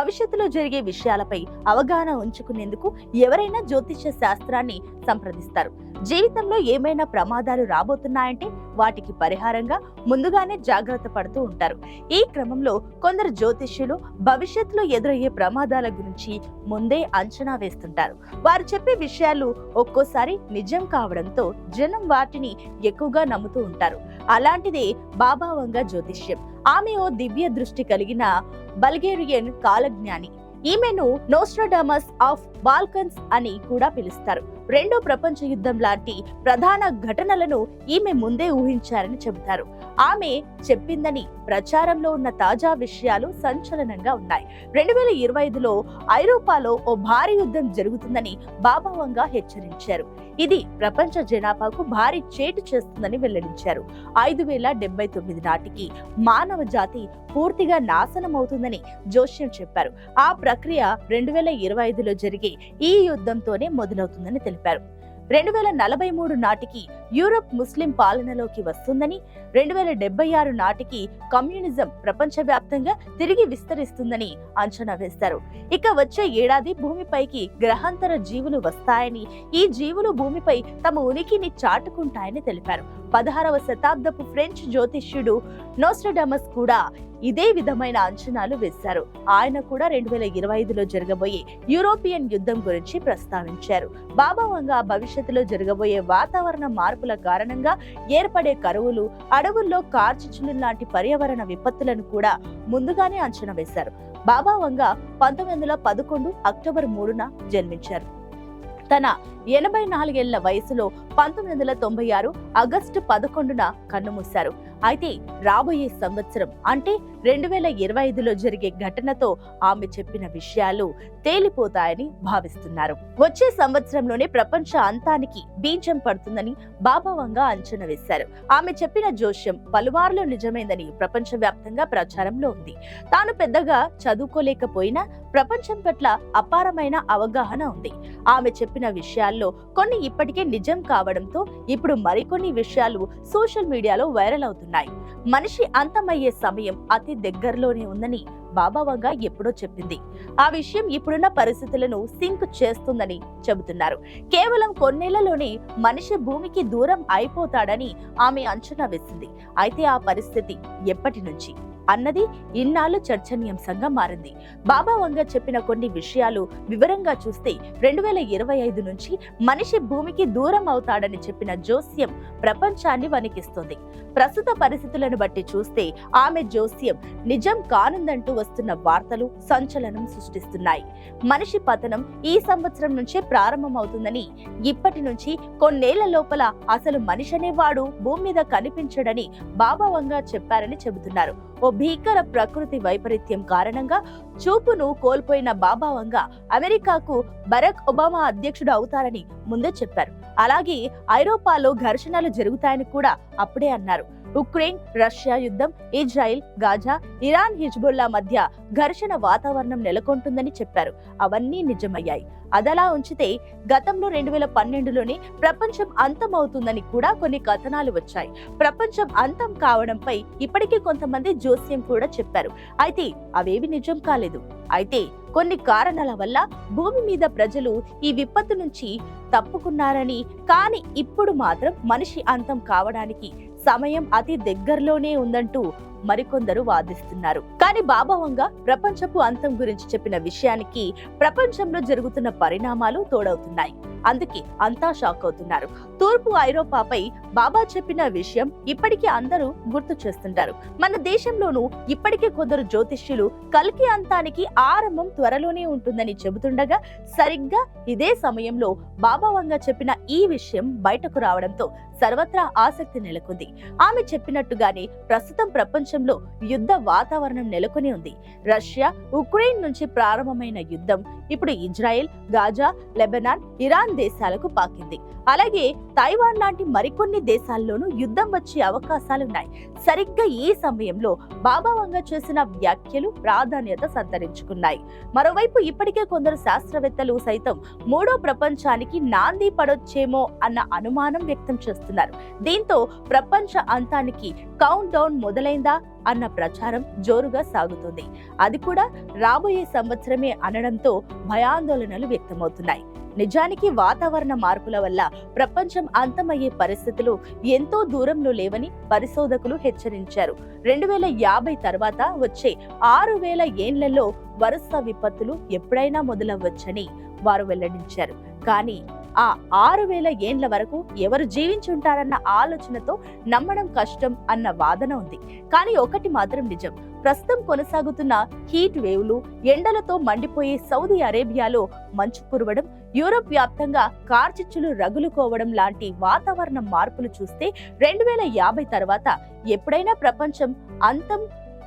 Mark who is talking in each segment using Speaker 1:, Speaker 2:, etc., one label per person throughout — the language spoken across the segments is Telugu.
Speaker 1: భవిష్యత్తులో జరిగే విషయాలపై అవగాహన ఉంచుకునేందుకు ఎవరైనా జ్యోతిష్య శాస్త్రాన్ని సంప్రదిస్తారు. జీవితంలో ఏమైనా ప్రమాదాలు రాబోతున్నాయంటే వాటికి పరిహారంగా ముందుగానే జాగ్రత్త పడుతూ ఉంటారు. ఈ క్రమంలో కొందరు జ్యోతిష్యులు భవిష్యత్తులో ఎదురయ్యే ప్రమాదాల గురించి ముందే అంచనా వేస్తుంటారు. వారు చెప్పే విషయాలు ఒక్కోసారి నిజం కావడంతో జనం వాటిని ఎక్కువగా నమ్ముతూ ఉంటారు. అలాంటిదే బాబా వంగా జ్యోతిష్యం. ఆమె ఓ దివ్య దృష్టి కలిగిన బల్గేరియన్ కాలజ్ఞాని. ఈమెను నోస్ట్రాడమస్ ఆఫ్ బాల్కన్స్ అని కూడా పిలుస్తారు. రెండో ప్రపంచ యుద్ధం లాంటి ప్రధాన ఘటనలను ఈమె ముందే ఊహించారని చెబుతారు. ఆమె చెప్పిందని ప్రచారంలో ఉన్న తాజా విషయాలు సంచలనంగా ఉన్నాయి. 2025లో ఐరోపాలో ఓ భారీ యుద్ధం జరుగుతుందని బాబా వంగా హెచ్చరించారు. ఇది ప్రపంచ జనాభాకు భారీ చేటు చేస్తుందని వెల్లడించారు. 5079 నాటికి మానవ జాతి పూర్తిగా నాశనం అవుతుందని జోస్యం చెప్పారు. ఆ ప్రక్రియ 2025లో జరిగే ఈ యుద్ధంతోనే మొదలవుతుందని తెలిపారు. 2043 నాటికి యూరప్ ముస్లిం పాలనలోకి వస్తుందని, 2076 నాటికి కమ్యూనిజం ప్రపంచవ్యాప్తంగా తిరిగి విస్తరిస్తుందని అంచనా వేశారు. ఇక వచ్చే ఏడాది భూమిపైకి గ్రహాంతర జీవులు వస్తాయని, ఈ జీవులు భూమిపై తమ ఉనికిని చాటుకుంటాయని తెలిపారు. 16వ శతాబ్దపు ఫ్రెంచ్ జ్యోతిష్యుడు నోస్ట్రాడమస్ కూడా ఇదే విధమైన అంచనాలు వేశారు. ఆయన కూడా 2025లో జరగబోయే యూరోపియన్ యుద్ధం గురించి ప్రస్తావించారు. బాబా వంగా భవిష్యత్తులో జరగబోయే వాతావరణ మార్పుల కారణంగా ఏర్పడే కరువులు, అడవుల్లో కార్చిచ్చులు లాంటి పర్యావరణ విపత్తులను కూడా ముందుగానే అంచనా వేశారు. బాబా వంగా 1911 అక్టోబర్ 3న జన్మించారు. తన 84 ఏళ్ల వయసులో 1996 ఆగస్టు 11న కన్నుమూశారు. అయితే రాబోయే సంవత్సరం అంటే 2025లో జరిగే ఘటనతో ఆమె చెప్పిన విషయాలు తేలిపోతాయని భావిస్తున్నారు. వచ్చే సంవత్సరంలోనే ప్రపంచ అంతానికి బీజం పడుతుందని బాబా వంగా అంచనా వేశారు. ఆమె చెప్పిన జోస్యం పలుమార్లు నిజమైందని ప్రపంచవ్యాప్తంగా ప్రచారంలో ఉంది. తాను పెద్దగా చదువుకోలేకపోయినా ప్రపంచం పట్ల అపారమైన అవగాహన ఉంది. ఆమె చెప్పిన విషయాల్లో కొన్ని ఇప్పటికే నిజం కావడంతో ఇప్పుడు మరికొన్ని విషయాలు సోషల్ మీడియాలో వైరల్ అవుతున్నాయి. మనిషి అంతమయ్యే సమయం అతి దగ్గరలోనే ఉందని బాబా వంగా ఎప్పుడో చెప్పింది. ఆ విషయం ఇప్పుడున్న పరిస్థితులను సింక్ చేస్తుందని చెబుతున్నారు. కేవలం కొన్నేళ్లలోనే మనిషి భూమికి దూరం అయిపోతాడని ఆమె అంచనా వేసింది. అయితే ఆ పరిస్థితి ఎప్పటి నుంచి అన్నది ఇన్నాళ్ళు చర్చనీయాంశంగా మారింది. బాబా వంగా చెప్పిన కొన్ని విషయాలు వివరంగా చూస్తే 2025 నుంచి మనిషి భూమికి దూరం అవుతాడని చెప్పిన జోస్యం ప్రపంచాన్ని వణికిస్తుంది. ప్రస్తుత పరిస్థితులను బట్టి చూస్తే ఆమె జోస్యం నిజం కానుందంటూ వస్తున్న వార్తలు సంచలనం సృష్టిస్తున్నాయి. మనిషి పతనం ఈ సంవత్సరం నుంచే ప్రారంభమవుతుందని, ఇప్పటి నుంచి కొన్నేళ్ల లోపల అసలు మనిషి అనేవాడు భూమి మీద కనిపించడని బాబా వంగా చెప్పారని చెబుతున్నారు. ఓ భీకర ప్రకృతి వైపరీత్యం కారణంగా చూపును కోల్పోయిన బాబా వంగా అమెరికాకు బరాక్ ఒబామా అధ్యక్షుడు అవుతారని ముందే చెప్పారు. అలాగే ఐరోపాలో ఘర్షణలు జరుగుతాయని కూడా అప్పుడే అన్నారు. ఉక్రెయిన్ రష్యా యుద్ధం, ఇజ్రాయిల్ గాజా, ఇరాన్ హిజ్బుల్లా మధ్య ఘర్షణ వాతావరణం నెలకొంటుందని చెప్పారు. అవన్నీ నిజమయ్యాయి. అదలా ఉంచితే గతంలో 2012లోనే ప్రపంచం అంతమవుతుందని కూడా కొన్ని కథనాలు వచ్చాయి. ప్రపంచం అంతం కావడంపై ఇప్పటికీ కొంతమంది జోస్యం కూడా చెప్పారు. అయితే అవేవి నిజం కాలేదు. అయితే కొన్ని కారణాల వల్ల భూమి మీద ప్రజలు ఈ విపత్తు నుంచి తప్పుకున్నారని, కానీ ఇప్పుడు మాత్రం మనిషి అంతం కావడానికి సమయం అతి దగ్గరలోనే ఉందంటూ మరికొందరు వాదిస్తున్నారు. కానీ బాబా వంగా ప్రపంచపు అంతం గురించి చెప్పిన విషయానికి ప్రపంచంలో జరుగుతున్న పరిణామాలు తోడవుతున్నాయి. అందుకే అంతా షాక్ అవుతున్నారు. తూర్పు ఐరోపాపై బాబా చెప్పిన విషయం ఇప్పటికీ అందరూ గుర్తు చేస్తుంటారు. మన దేశంలోనూ ఇప్పటికే కొందరు జ్యోతిష్యులు కల్కి అంతానికి ఆరంభం త్వరలోనే ఉంటుందని చెబుతుండగా, సరిగ్గా ఇదే సమయంలో బాబా వంగా చెప్పిన ఈ విషయం బయటకు రావడంతో సర్వత్రా ఆసక్తి నెలకొంది. ఆమె చెప్పినట్టుగానే ప్రస్తుతం ప్రపంచంలో యుద్ధ వాతావరణం నెలకొని ఉంది. రష్యా ఉక్రెయిన్ నుంచి ప్రారంభమైన యుద్ధం ఇప్పుడు ఇజ్రాయెల్, గాజా, లెబనాన్, ఇరాన్ దేశాలకు పాకింది. అలాగే తైవాన్ లాంటి మరికొన్ని దేశాల్లోనూ యుద్ధం వచ్చే అవకాశాలున్నాయి. సరిగ్గా ఈ సమయంలో బాబా వంగా చేసిన వ్యాఖ్యలు ప్రాధాన్యత సంతరించుకున్నాయి. మరోవైపు ఇప్పటికే కొందరు శాస్త్రవేత్తలు సైతం మూడో ప్రపంచానికి నాంది పడొచ్చేమో అన్న అనుమానం వ్యక్తం చేస్తున్నారు. దీంతో ప్రపంచ అంతానికి కౌంట్ డౌన్ మొదలైందా అన్న ప్రచారం జోరుగా సాగుతుంది. అది కూడా రాబోయే సంవత్సరమే అనడంతో భయాందోళనలు వ్యక్తమవుతున్నాయి. నిజానికి వాతావరణ మార్పుల వల్ల ప్రపంచం అంతమయ్యే పరిస్థితులు ఎంతో దూరంలో లేవని పరిశోధకులు హెచ్చరించారు. 2050 తర్వాత వచ్చే 6000 ఏండ్లలో వరుస విపత్తులు ఎప్పుడైనా మొదలవ్వచ్చని వారు వెల్లడించారు. కానీ ఆ 6000 ఏండ్ల వరకు ఎవరు జీవించి ఉంటారన్న ఆలోచనతో నమ్మడం కష్టం అన్న వాదన ఉంది. కానీ ఒకటి మాత్రం నిజం, ప్రస్తుతం కొనసాగుతున్న హీట్ వేవ్లు, ఎండలతో మండిపోయే సౌదీ అరేబియాలో మంచు కురవడం, యూరోప్ వ్యాప్తంగా కార్చిచ్చులు రగులుకోవడం లాంటి వాతావరణ మార్పులు చూస్తే 2050 తర్వాత ఎప్పుడైనా ప్రపంచం అంతం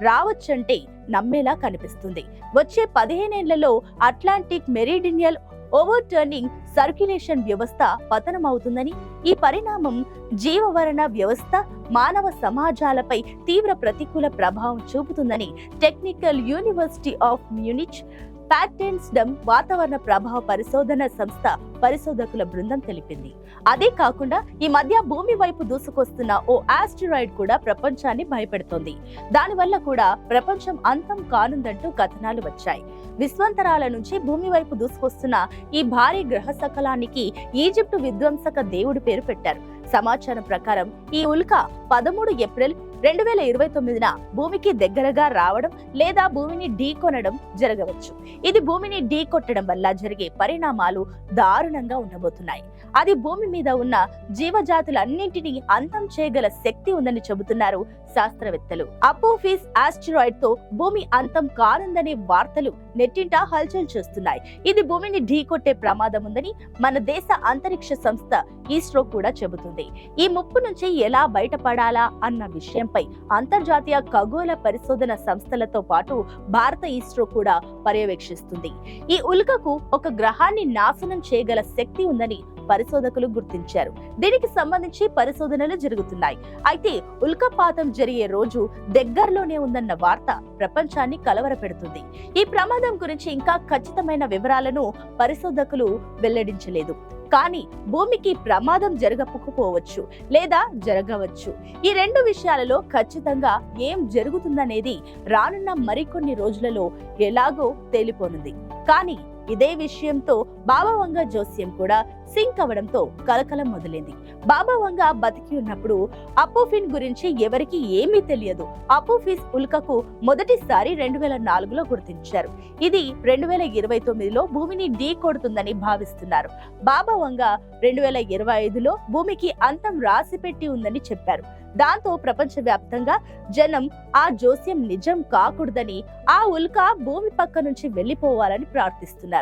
Speaker 1: రావచ్చంటే నమ్మేలా కనిపిస్తుంది. వచ్చే 15 ఏళ్లలో అట్లాంటిక్ మెరిడియల్ ఓవర్ టర్నింగ్ సర్క్యులేషన్ వ్యవస్థ పతనమవుతుందని, ఈ పరిణామం జీవవరణ వ్యవస్థ, మానవ సమాజాలపై తీవ్ర ప్రతికూల ప్రభావం చూపుతుందని టెక్నికల్ యూనివర్సిటీ ఆఫ్ మ్యూనిచ్ పాటెన్స్డమ్ వాతావరణ ప్రభావ పరిశోధన సంస్థ పరిశోధకుల బృందం తెలిపింది. అదే కాకుండా ఈ మధ్య భూమి వైపు దూసుకొస్తున్న ఓ ఆస్టరాయిడ్ కూడా ప్రపంచాన్ని భయపెడుతోంది. దానివల్ల కూడా ప్రపంచం అంతం కానుందంటూ కథనాలు వచ్చాయి. విశ్వంతరాల నుంచి భూమి వైపు దూసుకొస్తున్న ఈ భారీ గ్రహ శకలానికి ఈజిప్టు విధ్వంసక దేవుడి పేరు పెట్టారు. సమాచారం ప్రకారం ఈ ఉల్క 13 ఏప్రిల్ 2029న భూమికి దగ్గరగా రావడం లేదా భూమిని ఢీకొనడం జరగవచ్చు. ఇది భూమిని ఢీకొట్టడం వల్ల జరిగే పరిణామాలు దారుణంగా ఉండబోతున్నాయి. అది భూమి మీద ఉన్న జీవజాతులన్నింటినీ అంతం చేయగల శక్తి ఉందని చెబుతున్నారు శాస్త్రవేత్తలు. అపోఫిస్ ఆస్టరాయిడ్ తో భూమి అంతం కానుందనే వార్తలు నెట్టింట హల్చల్ చేస్తున్నాయి. ఇది భూమిని ఢీకొట్టే ప్రమాదం ఉందని మన దేశ అంతరిక్ష సంస్థ ఇస్రో కూడా చెబుతుంది. ఈ ముప్పు నుంచి ఎలా బయటపడాలా అన్న విషయంపై అంతర్జాతీయ ఖగోళ పరిశోధన సంస్థలతో పాటు భారత ఇస్రో కూడా పర్యవేక్షిస్తుంది. ఈ ఉల్కకు ఒక గ్రహాన్ని నాశనం చేయగల శక్తి ఉందని పరిశోధకులు గుర్తించారు. దీనికి సంబంధించి పరిశోధనలు జరుగుతున్నాయి. అయితే ఉల్కపాతం జరిగే రోజు దగ్గరలోనే ఉందన్న వార్త ప్రపంచాన్ని కలవరపెడుతుంది. ఈ ప్రమాదం గురించి ఇంకా ఖచ్చితమైన వివరాలను పరిశోధకులు వెల్లడించలేదు. కానీ భూమికి ప్రమాదం జరగకపోవచ్చు లేదా జరగవచ్చు. ఈ రెండు విషయాలలో ఖచ్చితంగా ఏం జరుగుతుందనేది రానున్న మరికొన్ని రోజులలో ఎలాగో తేలిపోనుంది. కానీ ఇదే విషయంతో బాబా వంగ జోస్యం కూడా సింక్ అవడంతో కలకలం మొదలైంది. బాబా వంగ బతికి ఉన్నప్పుడు అపోఫిన్ గురించి ఎవరికి ఏమీ తెలియదు. అపోఫిస్ ఉల్కకు మొదటిసారి 2004లో గుర్తించారు. ఇది 2029లో భూమిని ఢీ కొడుతుందని భావిస్తున్నారు. బాబా వంగ 2025లో భూమికి అంతం రాసిపెట్టి ఉందని చెప్పారు. దాంతో ప్రపంచవ్యాప్తంగా జనం ఆ జోస్యం నిజం కాకూడదని, ఆ ఉల్క భూమి పక్క నుంచి వెళ్లిపోవాలని ప్రార్థిస్తున్నారు.